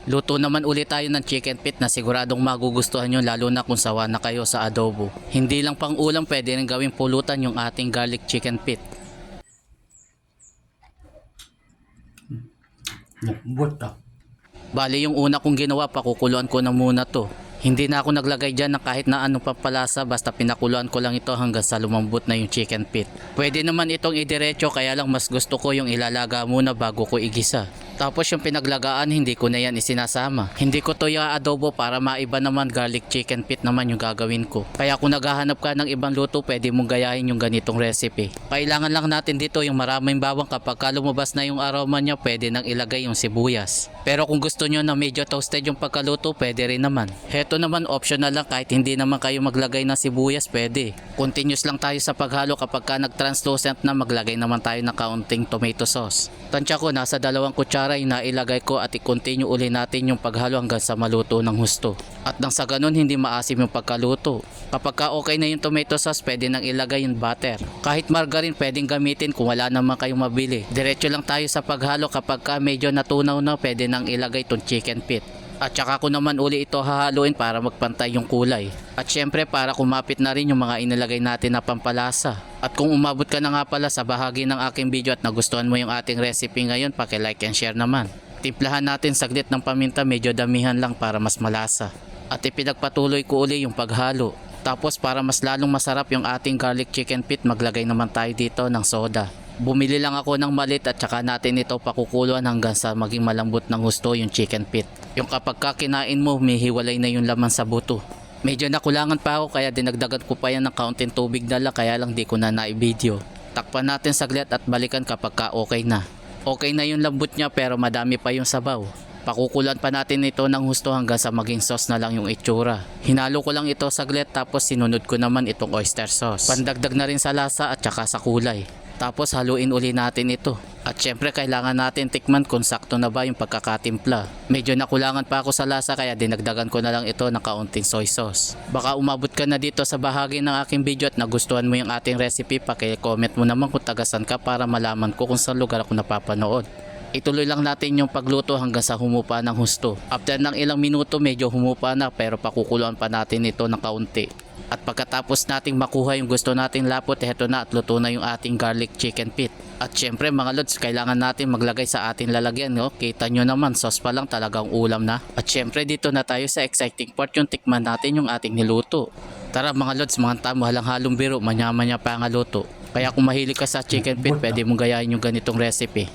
Luto naman ulit tayo ng chicken feet na siguradong magugustuhan nyo lalo na kung sawa na kayo sa adobo. Hindi lang pang ulam, pwede rin gawing pulutan yung ating garlic chicken feet. Lambot ah. Bali yung una kong ginawa, pakukuluan ko na muna to. Hindi na ako naglagay dyan ng kahit na anong pampalasa, basta pinakuluan ko lang ito hanggang sa lumambot na yung chicken feet. Pwede naman itong idiretso, kaya lang mas gusto ko yung ilalaga muna bago ko igisa. Tapos yung pinaglagaan, hindi ko na yan isinasama. Hindi ko to i-adobo para maiba naman, garlic chicken feet naman yung gagawin ko. Kaya kung naghahanap ka ng ibang luto, pwede mong gayahin yung ganitong recipe. Kailangan lang natin dito yung maraming bawang, kapag lumabas na yung aroma niya, pwede nang ilagay yung sibuyas. Pero kung gusto nyo na medyo toasted yung pagkaluto, pwede rin naman. Heto naman optional lang, kahit hindi naman kayo maglagay ng sibuyas, pwede. Continuous lang tayo sa paghalo, kapag ka nag-translucent na, maglagay naman tayo ng kaunting tomato sauce. Tansya ko, nasa 2 kutsara yung nailagay ko at i-continue uli natin yung paghalo hanggang sa maluto ng husto. At nang sa ganun, hindi maasim yung pagkaluto. Kapag ka okay na yung tomato sauce, pwede nang ilagay yung butter. Kahit margarine pwedeng gamitin kung wala naman kayong mabili. Diretso lang tayo sa paghalo, kapag ka medyo natunaw na, pwede nang ilagay itong chicken feet. At saka ko naman uli ito hahaluin para magpantay yung kulay. At syempre para kumapit na rin yung mga inilagay natin na pampalasa. At kung umabot ka na nga pala sa bahagi ng aking video at nagustuhan mo yung ating recipe ngayon, paki-like and share naman. Timplahan natin saglit ng paminta, medyo damihan lang para mas malasa. At ipinagpatuloy ko uli yung paghalo. Tapos para mas lalong masarap yung ating garlic chicken feet, maglagay naman tayo dito ng soda. Bumili lang ako ng malit at saka natin ito pakukuluan hanggang sa maging malambot ng husto yung chicken feet. Yung kapag kinain mo, may hiwalay na yung laman sa buto. Medyo nakulangan pa ako kaya dinagdagan ko pa yan ng kaunting tubig na lang, kaya lang di ko na na-video. Takpan natin saglit at balikan kapag okay na. Okay na yung lambot niya pero madami pa yung sabaw. Pakukulan pa natin ito ng husto hanggang sa maging sauce na lang yung itsura. Hinalo ko lang ito saglit tapos sinunod ko naman itong oyster sauce. Pandagdag na rin sa lasa at saka sa kulay. Tapos haluin uli natin ito. At syempre kailangan natin tikman kung sakto na ba yung pagkakatimpla. Medyo nakulangan pa ako sa lasa kaya dinagdagan ko na lang ito ng kaunting soy sauce. Baka umabot ka na dito sa bahagi ng aking video at nagustuhan mo yung ating recipe, paki-comment mo naman kung tagasan ka para malaman ko kung saan lugar ako napapanood. Ituloy lang natin yung pagluto hanggang sa humupa ng husto. After ng ilang minuto medyo humupa na pero pakukuluan pa natin ito ng kaunti. At pagkatapos nating makuha yung gusto nating lapot, heto na at luto na yung ating garlic chicken feet. At syempre mga lods, kailangan natin maglagay sa ating lalagyan. No? Kita nyo naman, sauce pa lang talagang ulam na. At syempre dito na tayo sa exciting part, yung tikman natin yung ating niluto. Tara mga lods, mga tamo, halang halong biro, manya-manya pa ang luto. Kaya kung mahilig ka sa chicken feet, pwede mong gayahin yung ganitong recipe.